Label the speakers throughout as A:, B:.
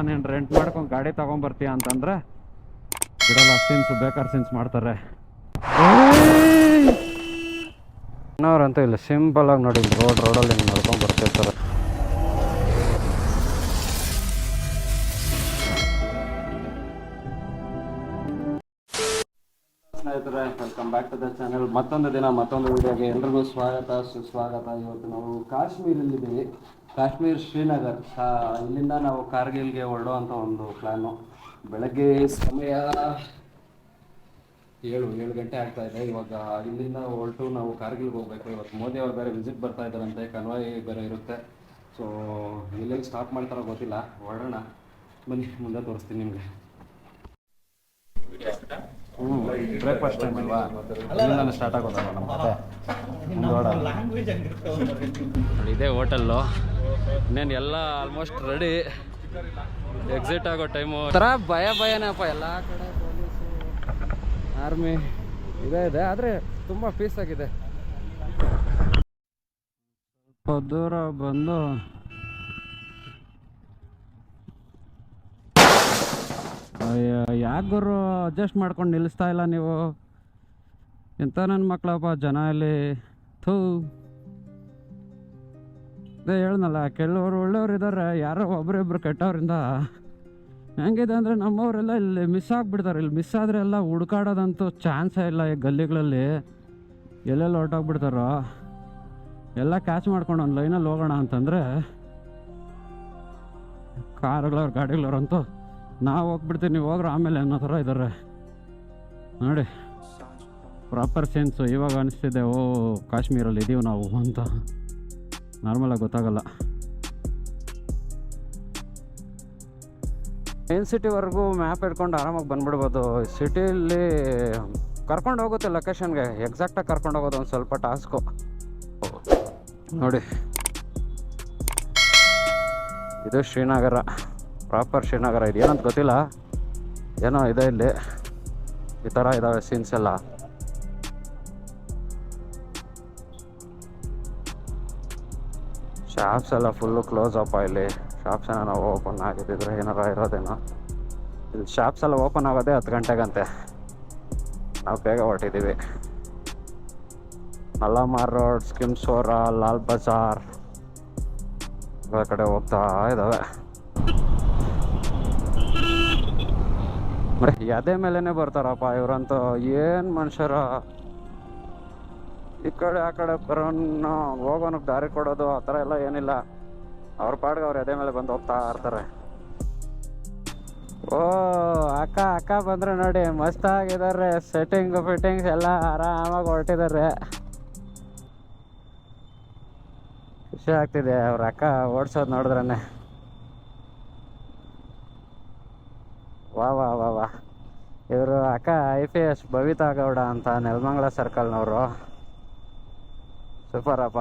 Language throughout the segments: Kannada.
A: ನೀನು ರೆಂಟ್ ಮಾಡ್ಕೊಂಡು ಗಾಡಿ ತೊಗೊಂಬರ್ತೀಯ ಅಂತಂದರೆ ಬಿಡಲ್ಲ. ಸೀನ್ಸ್ ಬೇಕಾದ್ರೆ ಸೀನ್ಸ್ ಮಾಡ್ತಾರೆ. ಇನ್ನವ್ರಂತೂ ಇಲ್ಲ, ಸಿಂಪಲಾಗಿ ನೋಡಿ ರೋಡಲ್ಲಿ ಹಿಂಗೆ ನಡ್ಕೊಂಡು ಬರ್ತಿರ್ತಾರೆ. ಸ್ನೇಹಿತರೆ, welcome back to the channel. ಮತ್ತೊಂದು ದಿನ ಮತ್ತೊಂದು ವಿಡಿಯೋಗೆ ಎಲ್ರಿಗೂ ಸ್ವಾಗತ ಸುಸ್ವಾಗತ. ಇವತ್ತು ನಾವು ಕಾಶ್ಮೀರಲ್ಲಿದ್ದೀವಿ. ಕಾಶ್ಮೀರ್ ಶ್ರೀನಗರ್. ಇಲ್ಲಿಂದ ನಾವು ಕಾರ್ಗಿಲ್ಗೆ ಹೊರಡುವಂಥ ಒಂದು ಪ್ಲ್ಯಾನು. ಬೆಳಗ್ಗೆ ಸಮಯ 7 ಗಂಟೆ ಆಗ್ತಾ ಇದೆ. ಇವಾಗ ಇಲ್ಲಿಂದ ಹೊರಟು ನಾವು ಕಾರ್ಗಿಲ್ಗೆ ಹೋಗ್ಬೇಕು. ಇವತ್ತು ಮೋದಿ ಅವ್ರು ಬೇರೆ ವಿಸಿಟ್ ಬರ್ತಾ ಇದ್ದಾರಂತೆ, ಕನ್ವಾಯ್ ಬೇರೆ ಇರುತ್ತೆ. ಸೊ ಇಲ್ಲೆಲ್ಲಿ ಸ್ಟಾಪ್ ಮಾಡ್ತಾರೋ ಗೊತ್ತಿಲ್ಲ, ಹೊರಡೋಣ ಬನ್ನಿ, ಮುಂದೆ ತೋರಿಸ್ತೀನಿ ನಿಮಗೆ. ಬ್ರೇಕ್ಫಾಸ್ಟ್ ಟೈಮ್ ಅಲ್ವಾ, ಅಲ್ಲಿಂದ ಸ್ಟಾರ್ಟ್ ಆಗೋದಲ್ಲ ನಮ್ಮ ಕತೆ. ಇದೇ ಹೋಟೆಲ್ಲು. ಇನ್ನೇನು ಎಲ್ಲ ಆಲ್ಮೋಸ್ಟ್ ರೆಡಿ, ಎಕ್ಸಿಟ್ ಆಗೋ ಟೈಮು. ಥರ ಭಯನೇ ಅಪ್ಪ, ಎಲ್ಲ ಕಡೆ ಪೊಲೀಸು ಆರ್ಮಿ ಇದೆ, ಆದರೆ ತುಂಬ ಪೀಸ್ ಆಗಿದೆ. ಸ್ವಲ್ಪ ದೂರ ಬಂದು ಯಾಕೆ ಗುರು ಅಡ್ಜಸ್ಟ್ ಮಾಡ್ಕೊಂಡು ನಿಲ್ಲಿಸ್ತಾ ಇಲ್ಲ ನೀವು? ಎಂಥ ನನ್ನ ಮಕ್ಕಳಪ್ಪ ಜನ ಇಲ್ಲಿ. ಥೂ, ಅದೇ ಹೇಳ್ನಲ್ಲ, ಕೆಲವರು ಒಳ್ಳೆಯವ್ರು ಇದ್ದಾರೆ, ಯಾರೋ ಒಬ್ಬರಿಬ್ಬರು ಕೆಟ್ಟವರಿಂದ. ಹೆಂಗಿದೆ ಅಂದರೆ ನಮ್ಮವರೆಲ್ಲ ಇಲ್ಲಿ ಮಿಸ್ ಆಗಿಬಿಡ್ತಾರೆ. ಇಲ್ಲಿ ಮಿಸ್ ಆದರೆ ಎಲ್ಲ ಹುಡ್ಕಾಡೋದಂತೂ ಚಾನ್ಸೇ ಇಲ್ಲ. ಈ ಗಲ್ಲಿಗಳಲ್ಲಿ ಎಲ್ಲೆಲ್ಲಿ ಹೊರಟೋಗ್ಬಿಡ್ತಾರೋ. ಎಲ್ಲ ಕ್ಯಾಚ್ ಮಾಡ್ಕೊಂಡು ಒಂದು ಲೈನಲ್ಲಿ ಹೋಗೋಣ ಅಂತಂದರೆ ಕಾರುಗಳವ್ರು ಗಾಡಿಗಳವ್ರಂತೂ ನಾವು ಹೋಗ್ಬಿಡ್ತೀವಿ, ನೀವು ಹೋಗ್ರೆ ಆಮೇಲೆ ಅನ್ನೋ ಥರ ಇದ್ದಾರೆ ನೋಡಿ. ಪ್ರಾಪರ್ ಸೆನ್ಸು ಇವಾಗ ಅನಿಸ್ತಿದೆ, ಓ ಕಾಶ್ಮೀರಲ್ಲಿ ಇದ್ದೀವಿ ನಾವು ಅಂತ. ನಾರ್ಮಲಾಗಿ ಗೊತ್ತಾಗಲ್ಲ. ಮೇನ್ ಸಿಟಿವರೆಗೂ ಮ್ಯಾಪ್ ಹಿಡ್ಕೊಂಡು ಆರಾಮಾಗಿ ಬಂದ್ಬಿಡ್ಬೋದು. ಸಿಟಿಯಲ್ಲಿ ಕರ್ಕೊಂಡು ಹೋಗುತ್ತೆ ಲೊಕೇಶನ್ಗೆ, ಎಕ್ಸಾಕ್ಟಾಗಿ ಕರ್ಕೊಂಡು ಹೋಗೋದು ಒಂದು ಸ್ವಲ್ಪ ಟಾಸ್ಕು ನೋಡಿ. ಇದು ಶ್ರೀನಗರ, ಪ್ರಾಪರ್ ಶ್ರೀನಗರ. ಇದು ಏನಂತ ಗೊತ್ತಿಲ್ಲ, ಏನೋ ಇದೆ ಇಲ್ಲಿ, ಈ ಥರ ಇದ್ದಾವೆ ಸೀನ್ಸ್ ಎಲ್ಲ. ಶಾಪ್ಸ್ ಎಲ್ಲ ಫುಲ್ಲು ಕ್ಲೋಸ್ ಅಪ್ಪ. ಇಲ್ಲಿ ಶಾಪ್ಸ್ ಏನೋ ನಾವು ಓಪನ್ ಆಗಿದ್ದಿದ್ರೆ ಏನಾರ ಇರೋದೇನೋ. ಇಲ್ಲಿ ಶಾಪ್ಸ್ ಎಲ್ಲ ಓಪನ್ ಆಗೋದೇ 10 ಗಂಟೆಗಂತೆ. ನಾವು ಬೇಗ ಹೊರಟಿದ್ದೀವಿ. ಅಲ್ಲಾಮಾರ್ ರೋಡ್, ಸ್ಕಿಮ್ಸೋರಾ, ಲಾಲ್ ಬಜಾರ್ ಆ ಕಡೆ ಹೋಗ್ತಾ ಇದ್ದಾವೆ. ಅದೇ ಮೇಲೇ ಬರ್ತಾರಪ್ಪ ಇವರಂತೂ. ಏನು ಮನುಷ್ಯರ, ಈ ಕಡೆ ಆ ಕಡೆ ಬರೋನು ಹೋಗೋನಕ್ಕೆ ದಾರಿ ಕೊಡೋದು ಆ ಥರ ಎಲ್ಲ ಏನಿಲ್ಲ. ಅವ್ರ ಪಾಡ್ಗೆ ಅವ್ರು ಎದೆ ಮೇಲೆ ಬಂದು ಹೋಗ್ತಾ ಇರ್ತಾರೆ. ಓ ಅಕ್ಕ ಬಂದರೆ ನೋಡಿ, ಮಸ್ತಾಗಿದ್ದಾರೆ. ಫಿಟ್ಟಿಂಗ್ಸ್ ಎಲ್ಲ ಆರಾಮಾಗಿ ಹೊರಟಿದ್ದಾರೆ. ಖುಷಿ ಆಗ್ತಿದೆ ಅವ್ರ ಅಕ್ಕ ಓಡಿಸೋದು ನೋಡಿದ್ರೇ. ವಾ ಇವರು ಅಕ್ಕ IPS ಬವಿತಾ ಗೌಡ ಅಂತ, ನೆಲಮಂಗಲ ಸರ್ಕಲ್ನವರು. ಸೂಪರಪ್ಪ,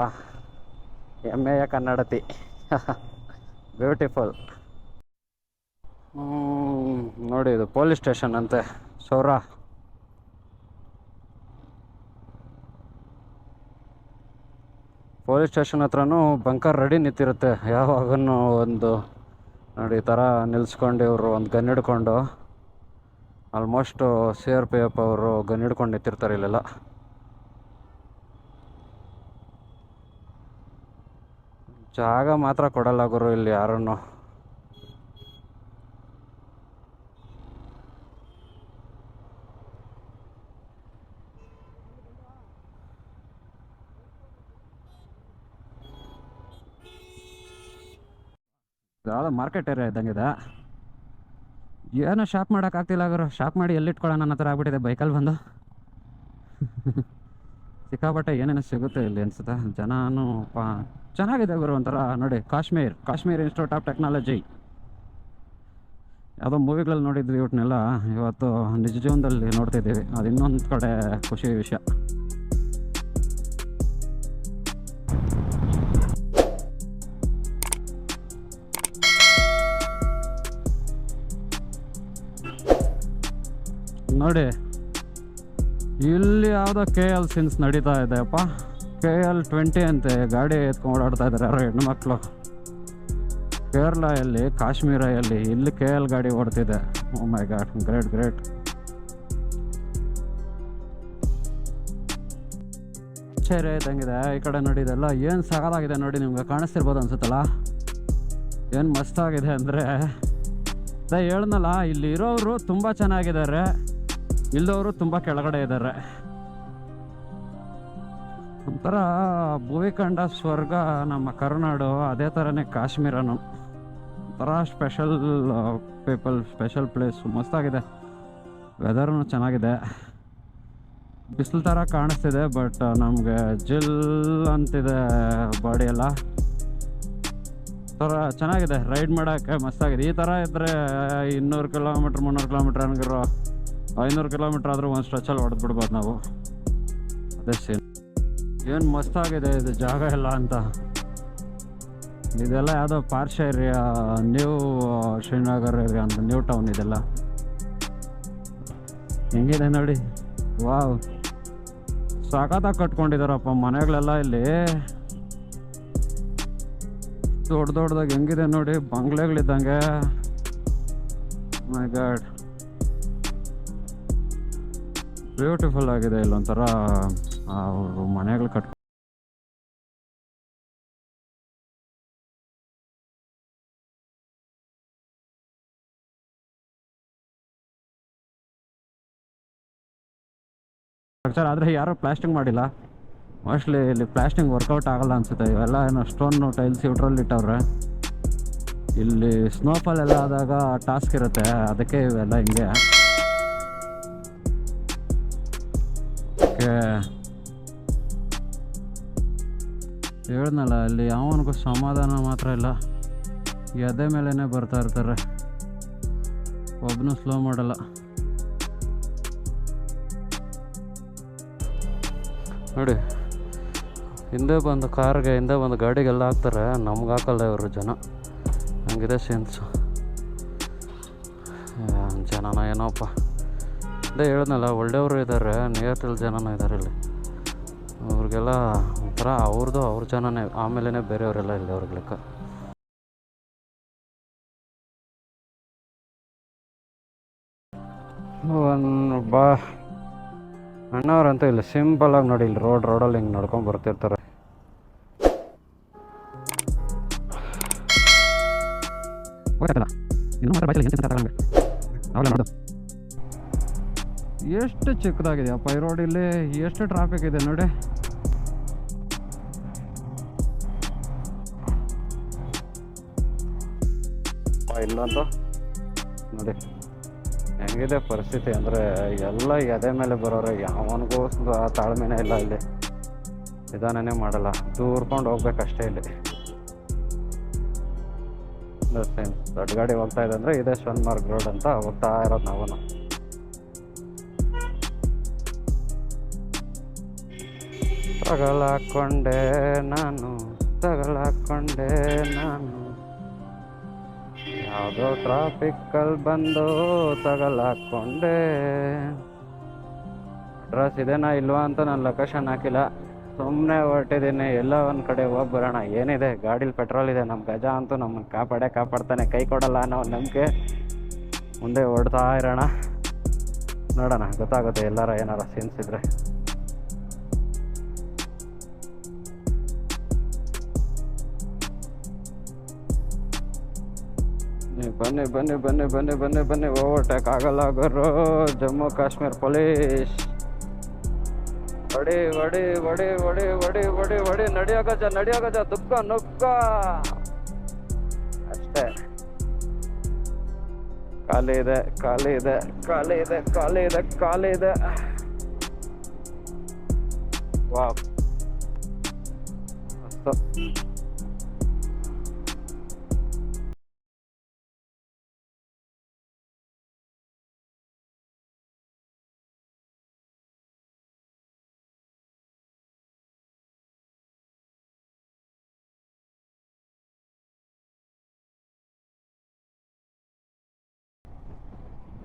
A: ಹೆಮ್ಮೆಯ ಕನ್ನಡತಿ. ಬ್ಯೂಟಿಫುಲ್. ನೋಡಿ, ಇದು ಪೊಲೀಸ್ ಸ್ಟೇಷನ್ ಅಂತೆ, ಸೌರಾ. ಪೊಲೀಸ್ ಸ್ಟೇಷನ್ ಹತ್ರನೂ ಬಂಕರ್ ರೆಡಿ ನಿಂತಿರುತ್ತೆ ಯಾವಾಗೂ. ಒಂದು ನೋಡಿ ಈ ಥರ ನಿಲ್ಸ್ಕೊಂಡು ಇವರು ಒಂದು ಗನ್ ಹಿಡ್ಕೊಂಡು, ಆಲ್ಮೋಸ್ಟು CRPF ಅವರು ಗನ್ ಹಿಡ್ಕೊಂಡು ನಿಂತಿರ್ತಾರೆ ಇಲ್ಲೆಲ್ಲ. ಜಾಗ ಮಾತ್ರ ಕೊಡಲ್ಲ ಗುರು ಇಲ್ಲಿ ಯಾರನ್ನು. ಯಾವುದೋ ಮಾರ್ಕೆಟ್ ಏರಿಯಾ ಇದ್ದಂಗಿದೆ. ಏನೋ ಶಾಪ್ ಮಾಡೋಕ್ಕಾಗ್ತಿಲ್ಲ ಗುರು. ಶಾಪ್ ಮಾಡಿ ಎಲ್ಲಿಟ್ಕೊಳ್ಳೋಣ ಅನ್ನೋ ಥರ ಆಗ್ಬಿಟ್ಟಿದೆ ಬೈಕಲ್ಲಿ ಬಂದು. ಸಿಕ್ಕಾಪಟ್ಟೆ ಏನೇನೋ ಸಿಗುತ್ತೆ ಇಲ್ಲಿ ಅನ್ಸುತ್ತೆ. ಜನನೂ ಚೆನ್ನಾಗಿದೆ ಗುರು ಒಂಥರ. ನೋಡಿ, ಕಾಶ್ಮೀರ್ ಇನ್ಸ್ಟಿಟ್ಯೂಟ್ ಆಫ್ ಟೆಕ್ನಾಲಜಿ. ಯಾವುದೋ ಮೂವಿಗಳಲ್ಲಿ ನೋಡಿದ್ವಿ ಇವತ್ತನ್ನೆಲ್ಲ, ಇವತ್ತು ನಿಜ ಜೀವನದಲ್ಲಿ ನೋಡ್ತಿದ್ದೀವಿ. ಅದು ಇನ್ನೊಂದು ಕಡೆ ಖುಷಿ ವಿಷಯ. ನೋಡಿ, ಇಲ್ಲಿ ಯಾವುದೋ KL ಸೀನ್ಸ್ ನಡೀತಾ ಇದೆಯಪ್ಪ. KL 20 ಅಂತೆ. ಗಾಡಿ ಎತ್ಕೊಂಡು ಓಡಾಡ್ತಾ ಇದ್ದಾರೆ ಯಾರೋ ಹೆಣ್ಣು ಮಕ್ಕಳು. ಕೇರಳ ಕಾಶ್ಮೀರ ಇಲ್ಲಿ KL ಗಾಡಿ ಓಡ್ತಿದೆ. ಓ ಮೈ ಗಾಡ್, ಗ್ರೇಟ್ ಗ್ರೇಟ್. ಆಶ್ಚರ್ಯ ಇದ್ದಂಗಿದೆ. ಈ ಕಡೆ ನೋಡಿ, ಇದೆಲ್ಲ ಏನು ಸಗದಾಗಿದೆ ನೋಡಿ, ನಿಮ್ಗೆ ಕಾಣಿಸ್ತಿರ್ಬೋದು ಅನ್ಸುತ್ತಲ್ಲ. ಏನು ಮಸ್ತಾಗಿದೆ ಅಂದರೆ, ಅದೇ ಹೇಳ್ನಲ್ಲ, ಇಲ್ಲಿ ಇರೋರು ತುಂಬ ಚೆನ್ನಾಗಿದ್ದಾರೆ, ಇಲ್ಲದವರು ತುಂಬ ಕೆಳಗಡೆ ಇದ್ದಾರೆ. ಒಂಥರ ಭೂಮಿ ಕಂಡ ಸ್ವರ್ಗ ನಮ್ಮ ಕರುನಾಡು, ಅದೇ ಥರನೇ ಕಾಶ್ಮೀರನು ಒಂಥರ ಸ್ಪೆಷಲ್ ಪೀಪಲ್, ಸ್ಪೆಷಲ್ ಪ್ಲೇಸ್. ಮಸ್ತಾಗಿದೆ, ವೆದರ್ನು ಚೆನ್ನಾಗಿದೆ, ಬಿಸಿಲು ಥರ ಕಾಣಿಸ್ತಿದೆ, ಬಟ್ ನಮಗೆ ಜಿಲ್ ಅಂತಿದೆ ಬಾಡಿ ಎಲ್ಲ. ಥರ ಚೆನ್ನಾಗಿದೆ, ರೈಡ್ ಮಾಡೋಕ್ಕೆ ಮಸ್ತಾಗಿದೆ. ಈ ಥರ ಇದ್ದರೆ 200 ಕಿಲೋಮೀಟ್ರ್ 300 ಕಿಲೋಮೀಟ್ರ್ ಹಂಗಿರೋ 500 ಕಿಲೋಮೀಟ್ರ್ ಆದರೂ ಒಂದು ಸ್ಟ್ರೆಚಲ್ಲಿ ಹೊಡೆದ್ಬಿಡ್ಬೋದು ನಾವು. ಅದೇ ಸೀನ್. ಏನು ಮಸ್ತಾಗಿದೆ ಇದು ಜಾಗ ಎಲ್ಲ ಅಂತ. ಇದೆಲ್ಲ ಯಾವುದೋ ಪಾರ್ಶ ಏರಿಯಾ, ನ್ಯೂ ಶ್ರೀನಗರ್ ಏರಿಯಾ ಅಂತ, ನ್ಯೂ ಟೌನ್ ಇದೆಲ್ಲ. ಹೆಂಗಿದೆ ನೋಡಿ, ವಾವ್, ಸಖತ್ತಾಗಿ ಕಟ್ಕೊಂಡಿದ್ದಾರಪ್ಪ ಮನೆಗಳೆಲ್ಲ ಇಲ್ಲಿ. ದೊಡ್ಡ ದೊಡ್ಡದಾಗಿ ಹೆಂಗಿದೆ ನೋಡಿ, ಬಂಗ್ಲೆಗಳಿದ್ದಂಗೆ. ಮೈ ಗಾಡ್, ಬ್ಯೂಟಿಫುಲ್ ಆಗಿದೆ. ಇಲ್ಲೊಂಥರ ಅವರು ಮನೆಗಳು ಕಟ್ ಆದರೆ ಯಾರೂ ಪ್ಲಾಸ್ಟಿಂಗ್ ಮಾಡಿಲ್ಲ. ಮೋಸ್ಟ್ಲಿ ಇಲ್ಲಿ ಪ್ಲಾಸ್ಟಿಂಗ್ ವರ್ಕೌಟ್ ಆಗಲ್ಲ ಅನಿಸುತ್ತೆ. ಇವೆಲ್ಲ ಏನೋ ಸ್ಟೋನು ಟೈಲ್ಸ್ ಇವ್ರಲ್ಲಿ ಇಟ್ಟವ್ರೆ. ಇಲ್ಲಿ ಸ್ನೋಫಾಲ್ ಎಲ್ಲ ಆದಾಗ ಟಾಸ್ಕ್ ಇರುತ್ತೆ, ಅದಕ್ಕೆ ಇವೆಲ್ಲ ಹಿಂಗೆ. ಓಕೆ, ಹೇಳ್ದನಲ್ಲ, ಇಲ್ಲಿ ಯಾವನಿಗೂ ಸಮಾಧಾನ ಮಾತ್ರ ಇಲ್ಲ, ಎದೆ ಮೇಲೇ ಬರ್ತಾ ಇರ್ತಾರೆ, ಒಬ್ಬನು ಸ್ಲೋ ಮಾಡಲ್ಲ. ನೋಡಿ, ಹಿಂದೆ ಬಂದು ಕಾರ್ಗೆ, ಹಿಂದೆ ಬಂದು ಗಾಡಿಗೆಲ್ಲ ಹಾಕ್ತಾರೆ, ನಮ್ಗೆ ಹಾಕಲ್ಲ ಇವರು ಜನ. ಹಂಗಿದೆ ಸೀನ್ಸು. ಜನನ ಏನೋಪ್ಪ, ಅದೇ ಹೇಳ್ದನಲ್ಲ, ಒಳ್ಳೆಯವರು ಇದ್ದಾರೆ, ನಿಯತ್ತಿಲ್ ಜನನೂ ಇದ್ದಾರೆ ಇಲ್ಲಿ. ಅವ್ರಿಗೆಲ್ಲ ಒಂಥರ ಅವ್ರ ಜನನೇ, ಆಮೇಲೆ ಬೇರೆಯವರೆಲ್ಲ ಇಲ್ಲಿ ಅವ್ರಿಗೆ ಲೆಕ್ಕ. ಅಣ್ಣವ್ರಂತೂ ಇಲ್ಲಿ ಸಿಂಪಲಾಗಿ ನೋಡಿ, ಇಲ್ಲಿ ರೋಡಲ್ಲಿ ಹಿಂಗೆ ನಡ್ಕೊಂಡು ಬರ್ತಿರ್ತಾರೆ. ಎಷ್ಟು ಚಿಕ್ಕದಾಗಿದೆಯಪ್ಪ ಈ ರೋಡ್, ಇಲ್ಲಿ ಎಷ್ಟು ಟ್ರಾಫಿಕ್ ಇದೆ ನೋಡಿ. ಇಲ್ಲಂತ ನೋಡಿ ಹೆಂಗಿದೆ ಪರಿಸ್ಥಿತಿ ಅಂದರೆ, ಎಲ್ಲ ಎದೆ ಮೇಲೆ ಬರೋರೆ, ಯಾವನಿಗೂ ತಾಳ್ಮೆನೇ ಇಲ್ಲ ಇಲ್ಲಿ, ನಿಧಾನನೇ ಮಾಡಲ್ಲ, ದೂರ್ಕೊಂಡು ಹೋಗ್ಬೇಕಷ್ಟೇ ಇಲ್ಲಿ. ದೊಡ್ಡ ಗಾಡಿ ಹೋಗ್ತಾ ಇದೆ ಅಂದರೆ ಇದೇ ಸೋನ್ಮಾರ್ಗ್ ರೋಡ್ ಅಂತ ಹೋಗ್ತಾ ಇರೋದು ನಾವು. ತಗಲಾಕೊಂಡೆ ನಾನು ಯಾವುದೋ ಟ್ರಾಫಿಕ್ಕಲ್ಲಿ ಬಂದು ತಗಲಾಕೊಂಡೆ. ಅಡ್ರೆಸ್ ಇದೇನಾ ಇಲ್ವಾ ಅಂತ ನಾನು ಲೊಕೇಶನ್ ಹಾಕಿಲ್ಲ, ಸುಮ್ಮನೆ ಹೊರಟಿದ್ದೀನಿ. ಎಲ್ಲ ಒಂದು ಕಡೆ ಹೋಗಿ ಬರೋಣ. ಏನಿದೆ, ಗಾಡೀಲಿ ಪೆಟ್ರೋಲ್ ಇದೆ, ನಮ್ಮ ಗಜ ಅಂತೂ ನಮ್ಮನ್ನು ಕಾಪಾಡ್ತಾನೆ, ಕೈ ಕೊಡಲ್ಲ ಅನ್ನೋ ನಂಬಿಕೆ. ಮುಂದೆ ಓಡ್ತಾ ಇರೋಣ, ನೋಡೋಣ, ಗೊತ್ತಾಗುತ್ತೆ ಎಲ್ಲಾರ ಏನಾರ ಸೀನ್ಸ್ ಇದ್ರೆ. ಬನ್ನಿ ಓವರ್ಟೇಕ್ ಆಗಲ್ಲ ಗುರು. ಜಮ್ಮು ಕಾಶ್ಮೀರ್ ಪೊಲೀಸ್, ಹೊಡಿ ನಡಿಯೋಗಜ ದುಃಖ ನುಗ್ಗ ಅಷ್ಟೇ. ಖಾಲಿ ಇದೆ. ವಾವ್, ಮಸ್ತ್.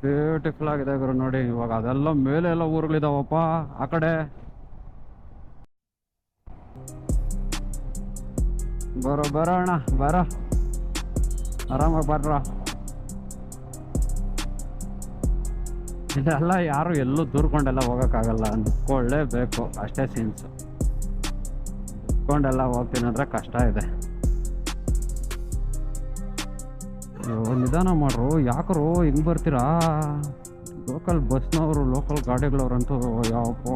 A: ಬ್ಯೂಟಿಫುಲ್ ಆಗಿದೆ ಗುರು ನೋಡಿ. ಇವಾಗ ಅದೆಲ್ಲ ಮೇಲೆ ಎಲ್ಲ ಊರುಗಳಿದಾವಪ್ಪ ಆ ಕಡೆ. ಬರೋ ಅಣ್ಣ ಬರೋ. ಆರಾಮಾಗಿ ಬರ್ರ. ಇದೆಲ್ಲ ಯಾರು ಎಲ್ಲೂ ದೂರ್ಕೊಂಡೆಲ್ಲ ಹೋಗೋಕ್ಕಾಗಲ್ಲ, ನಿಂತ್ಕೊಳ್ಳೇಬೇಕು ಅಷ್ಟೇ ಸೀನ್ಸು. ನಿಂತ್ಕೊಂಡೆಲ್ಲ ಹೋಗ್ತೀನಿ ಅಂದರೆ ಕಷ್ಟ ಇದೆ. ನಿಧಾನ ಮಾಡ್ರು, ಯಾಕರು ಹಿಂಗೆ ಬರ್ತೀರಾ? ಲೋಕಲ್ ಬಸ್ನವರು, ಲೋಕಲ್ ಗಾಡಿಗಳವ್ರಂತೂ ಯಾವಪ್ಪ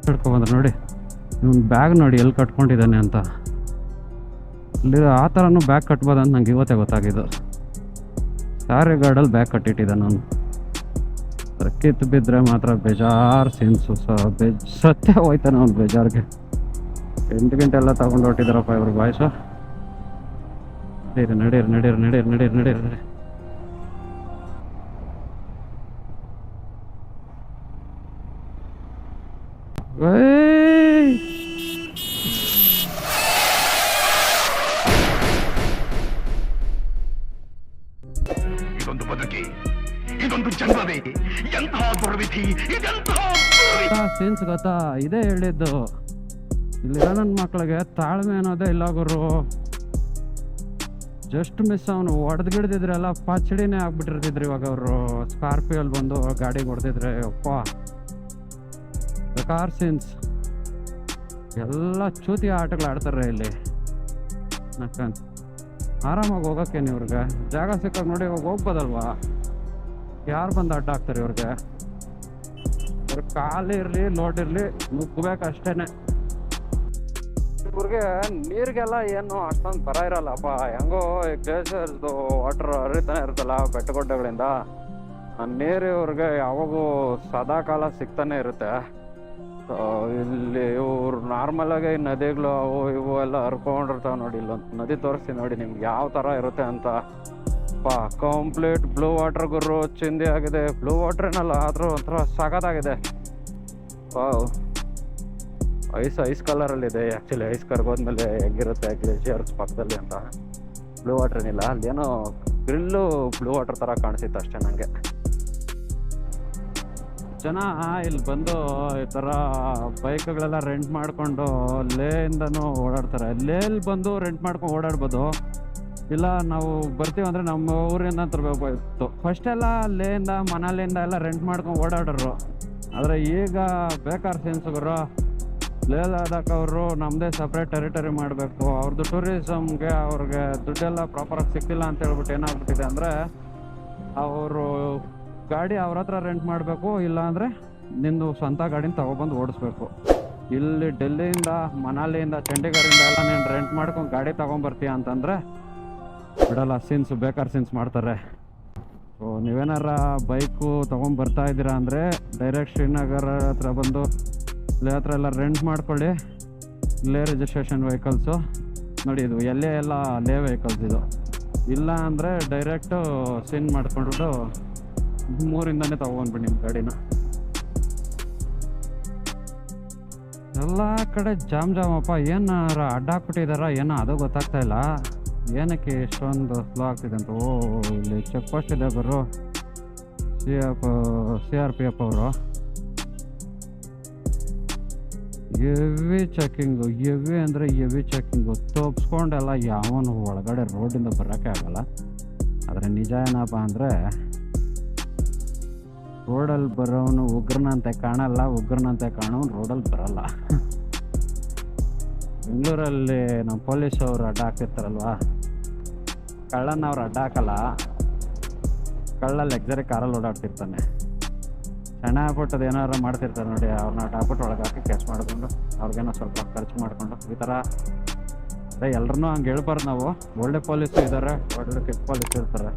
A: ಹಿಡ್ಕೊಬಂದ್ರೆ ನೋಡಿ. ಇವ್ನು ಬ್ಯಾಗ್ ನೋಡಿ ಎಲ್ಲಿ ಕಟ್ಕೊಂಡಿದ್ದಾನೆ ಅಂತ. ಇಲ್ಲಿ ಆ ಥರನೂ ಬ್ಯಾಗ್ ಕಟ್ಬೋದಂತ ನಂಗೆ ಇವತ್ತೇ ಗೊತ್ತಾಗಿದ್ದು. ಸಾರಿ ಗಾರ್ಡಲ್ಲಿ ಬ್ಯಾಗ್ ಕಟ್ಟಿಟ್ಟಿದ್ದಾನೆ ನಾನು. ಕಿತ್ತು ಬಿದ್ದರೆ ಮಾತ್ರ ಬೇಜಾರು ಸೀನ್ಸು. ಸತ್ಯ ಹೋಯ್ತಾನೆ ಅವ್ನು ಬೇಜಾರಿಗೆ. 8 ಗಂಟೆ ಎಲ್ಲ ತಗೊಂಡು ಹೊಟ್ಟಿದ್ದಾರಪ್ಪ ಇವ್ರು ಬಾಯ್ಸು. ನಡೀರಿ ನಡೀರಿ ನಡೀರಿ ನಡೀರಿ ನಡೀರಿ ನಡೀರಿ ನಡೀರಿ.
B: ಇದೊಂದು ಬದುಕಿ, ಇದೊಂದು ಜನ್ಮವೇ, ಎಂತಹ ದುರ್ವಿಧಿ, ಇದೆಂತಹ
A: ಸೀನ್ಸ್ ಗೊತ್ತಾ? ಇದೇ ಹೇಳಿದ್ದು, ಇಲ್ಲಿ ನನ್ನ ಮಕ್ಳಿಗೆ ತಾಳ್ಮೆ ಅನ್ನೋದೇ ಇಲ್ಲ ಗುರು. ಜಸ್ಟ್ ಮಿಸ್ ಅವನು ಹೊಡೆದ್ಗಿಡ್ದಿದ್ರೆ ಎಲ್ಲ ಪಚಡಿನೇ ಆಗ್ಬಿಟ್ಟಿರ್ತಿದ್ರು. ಇವಾಗ ಅವರು ಸ್ಕಾರ್ಪಿಯೋಲ್ಲಿ ಬಂದು ಗಾಡಿ ಹೊಡೆದಿದ್ರೆ ಅಪ್ಪ ಕಾರ್ ಸೀನ್ಸ್. ಎಲ್ಲ ಚೂತಿ ಆಟಗಳು ಆಡ್ತಾರೆ ಇಲ್ಲಿ. ಆರಾಮಾಗಿ ಹೋಗೋಕ್ಕೇನು ಇವ್ರಿಗೆ ಜಾಗ ಸಿಕ್ಕಾಗ ನೋಡಿ ಇವಾಗ ಹೋಗ್ಬೋದಲ್ವಾ? ಯಾರು ಬಂದು ಅಡ್ಡ ಹಾಕ್ತಾರೆ ಇವ್ರಿಗೆ? ಇವ್ರ ಕಾಲಿರಲಿ ಲೋಟಿರಲಿ ನುಗ್ಗಬೇಕಷ್ಟೇ. ಇವ್ರಿಗೆ ನೀರಿಗೆಲ್ಲ ಏನು ಅಷ್ಟೊಂದು ಬರ ಇರಲ್ಲಪ್ಪ. ಹೆಂಗೋ ಗ್ಲೇಷಿಯರ್ದು ವಾಟರ್ ಹರಿತಾನೆ ಇರುತ್ತಲ್ಲ ಬೆಟ್ಟಗುಡ್ಡಗಳಿಂದ. ನೀರು ಇವ್ರಿಗೆ ಯಾವಾಗೂ ಸದಾ ಕಾಲ ಸಿಗ್ತಾನೆ ಇರುತ್ತೆ. ಇಲ್ಲಿ ಇವ್ರು ನಾರ್ಮಲಾಗಿ ನದಿಗಳು ಅವು ಇವು ಎಲ್ಲ ಹರ್ಕೊಂಡಿರ್ತಾವೆ ನೋಡಿ. ಇಲ್ಲೊಂದು ನದಿ ತೋರಿಸ್ತೀನಿ ನೋಡಿ ನಿಮ್ಗೆ ಯಾವ ಥರ ಇರುತ್ತೆ ಅಂತ. ಕಂಪ್ಲೀಟ್ ಬ್ಲೂ ವಾಟರ್ ಗುರು, ಚಿಂದಿ ಆಗಿದೆ. ಬ್ಲೂ ವಾಟರ್ ಏನಲ್ಲ ಆದರೂ ಒಂಥರ ಸಖತ್ತಾಗಿದೆ. ಐಸ್ ಕಲರಲ್ಲಿದೆ. ಆ್ಯಕ್ಚುಲಿ ಐಸ್ ಕರ್ಗೋದ್ಮೇಲೆ ಹೆಂಗಿರುತ್ತೆ ಗ್ಲೇಷಿಯರ್ಸ್ ಪಕ್ಕದಲ್ಲಿ ಅಂತ. ಬ್ಲೂ ವಾಟರ್ ಏನಿಲ್ಲ, ಅಲ್ಲೇನೋ ಗ್ರಿಲ್ಲು ಬ್ಲೂ ವಾಟರ್ ಥರ ಕಾಣಿಸಿತ್ತು ಅಷ್ಟೇ ನನಗೆ. ಜನ ಇಲ್ಲಿ ಬಂದು ಈ ಥರ ಬೈಕ್ಗಳೆಲ್ಲ ರೆಂಟ್ ಮಾಡಿಕೊಂಡು ಲೇಯಿಂದನೂ ಓಡಾಡ್ತಾರೆ. ಲೇಲಿ ಬಂದು ರೆಂಟ್ ಮಾಡ್ಕೊಂಡು ಓಡಾಡ್ಬೋದು. ಇಲ್ಲ ನಾವು ಬರ್ತೀವಿ ಅಂದರೆ ನಮ್ಮ ಊರಿಂದ ತರಬೇಕಾಗಿತ್ತು. ಫಸ್ಟೆಲ್ಲ ಲೇಯಿಂದ ಮನಾಲಿಯಿಂದ ಎಲ್ಲ ರೆಂಟ್ ಮಾಡ್ಕೊಂಡು ಓಡಾಡೋರು. ಆದರೆ ಈಗ ಬೇಕಾದ್ರೆ ಸೆನ್ಸುಗರು ಲೇ ಲಡಾಖ್ ಅವರು ನಮ್ಮದೇ ಸಪ್ರೇಟ್ ಟೆರಿಟರಿ ಮಾಡಬೇಕು. ಅವ್ರದ್ದು ಟೂರಿಸಮ್ಗೆ ಅವ್ರಿಗೆ ದುಡ್ಡೆಲ್ಲ ಪ್ರಾಪರಾಗಿ ಸಿಗ್ತಿಲ್ಲ ಅಂತ ಹೇಳ್ಬಿಟ್ಟು ಏನಾಗ್ಬಿಟ್ಟಿದೆ ಅಂದರೆ, ಅವರು ಗಾಡಿ ಅವ್ರ ಹತ್ರ ರೆಂಟ್ ಮಾಡಬೇಕು, ಇಲ್ಲಾಂದರೆ ನಿಂದು ಸ್ವಂತ ಗಾಡಿನ ತೊಗೊಬಂದು ಓಡಿಸ್ಬೇಕು. ಇಲ್ಲಿ ಡೆಲ್ಲಿಯಿಂದ ಮನಾಲಿಯಿಂದ ಚಂಡೀಗಢದಿಂದ ಎಲ್ಲ ನೀನು ರೆಂಟ್ ಮಾಡ್ಕೊಂಡು ಗಾಡಿ ತೊಗೊಂಬರ್ತೀಯ ಅಂತಂದರೆ ಬಿಡಲ್ಲ. ಸೀನ್ಸು ಬೇಕಾದ್ರೆ ಸೀನ್ಸ್ ಮಾಡ್ತಾರೆ. ಸೊ ನೀವೇನಾರ ಬೈಕು ತೊಗೊಂಬರ್ತಾ ಇದ್ದೀರಾ ಅಂದರೆ ಡೈರೆಕ್ಟ್ ಶ್ರೀನಗರ ಹತ್ರ ಬಂದು ಲೇ ಹತ್ರ ಎಲ್ಲ ರೆಂಟ್ ಮಾಡ್ಕೊಳ್ಳಿ. ಲೇ ರಿಜಿಸ್ಟ್ರೇಷನ್ ವೆಹಿಕಲ್ಸು ನೋಡಿ, ಇದು ಎಲ್ಲೇ ಎಲ್ಲ ಲೇ ವೆಹಿಕಲ್ಸ್ ಇದು. ಇಲ್ಲ ಅಂದರೆ ಡೈರೆಕ್ಟು ಸೀನ್ ಮಾಡ್ಕೊಂಡ್ಬಿಟ್ಟು ಮೂರಿಂದನೇ ತೊಗೊಂಡ್ಬಿಡಿ ನಿಮ್ಮ ಗಾಡಿನ. ಎಲ್ಲ ಕಡೆ ಜಾಮ್ ಅಪ್ಪ. ಏನಾರ ಅಡ್ಡ ಹಾಕ್ಬಿಟ್ಟಿದಾರ ಏನೋ ಅದು ಗೊತ್ತಾಗ್ತಾ ಇಲ್ಲ. ಏನಕ್ಕೆ ಇಷ್ಟೊಂದು ಸ್ಲೋ ಆಗ್ತಿದೆ ಅಂತ. ಇಲ್ಲಿ ಚೆಕ್ ಪೋಸ್ಟ್ ಇದೆ ಬರು, CRPF ಅವರು ಎವಿ ಚೆಕಿಂಗು. ಎವಿ ಅಂದರೆ ಎವಿ ಚೆಕಿಂಗು. ತೋಪ್ಸ್ಕೊಂಡೆಲ್ಲ ಯಾವನು ಒಳಗಡೆ ರೋಡಿಂದ ಬರೋಕ್ಕೆ ಆಗಲ್ಲ. ಆದರೆ ನಿಜ ಏನಪ್ಪ ಅಂದರೆ, ರೋಡಲ್ಲಿ ಬರೋನು ಉಗ್ರನಂತೆ ಕಾಣಲ್ಲ, ಉಗ್ರನಂತೆ ಕಾಣೋನು ರೋಡಲ್ಲಿ ಬರಲ್ಲ. ಬೆಂಗಳೂರಲ್ಲಿ ನಮ್ಮ ಪೊಲೀಸವ್ರು ಅಡ್ಡ ಹಾಕ್ತಿರ್ತಾರಲ್ವ, ಕಳ್ಳನ ಅವ್ರು ಅಡ್ಡ ಹಾಕಲ್ಲ. ಕಳ್ಳ ಲಕ್ಸರಿ ಕಾರಲ್ಲಿ ಓಡಾಡ್ತಿರ್ತಾನೆ. ಸಣ್ಣ ಪುಟ್ಟದ್ದು ಏನಾರು ಮಾಡ್ತಿರ್ತಾರೆ ನೋಡಿ, ಅವ್ರನ್ನ ಅಡ್ಡ ಹಾಕ್ಬಿಟ್ಟು ಒಳಗೆ ಹಾಕಿ ಕೇಸ್ ಮಾಡಿಕೊಂಡು ಅವ್ರಿಗೇನೋ ಸ್ವಲ್ಪ ಖರ್ಚು ಮಾಡಿಕೊಂಡು ಈ ಥರ. ಅದೇ ಎಲ್ರೂ ಹಂಗೆ ಹೇಳ್ಬಾರ್ದು ನಾವು. ಒಳ್ಳೆ ಪೊಲೀಸು ಇದ್ದಾರೆ, ಒಳ್ಳೆ ಕೆಟ್ಟ ಪೊಲೀಸ್ ಇರ್ತಾರೆ.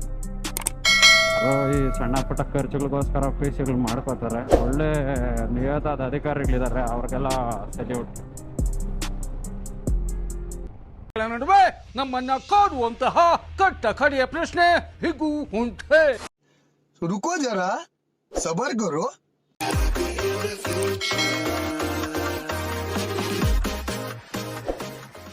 A: ಈ ಸಣ್ಣ ಪುಟ್ಟ ಖರ್ಚುಗಳಿಗೋಸ್ಕರ ಫೀಸ್ಗಳು ಮಾಡ್ಕೋತಾರೆ. ಒಳ್ಳೆ ನಿಯತಾದ ಅಧಿಕಾರಿಗಳಿದ್ದಾರೆ, ಅವ್ರಿಗೆಲ್ಲ ಸೆಲ್ಯೂಟ್.
C: ನಡುವೆ ನಮ್ಮನ್ನ ಕಾಡುವಂತಹ ಕಟ್ಟ ಕಡೆಯ ಪ್ರಶ್ನೆ ಹೀಗೂ ಉಂಟೆ.
D: रुको जरा सबर करो.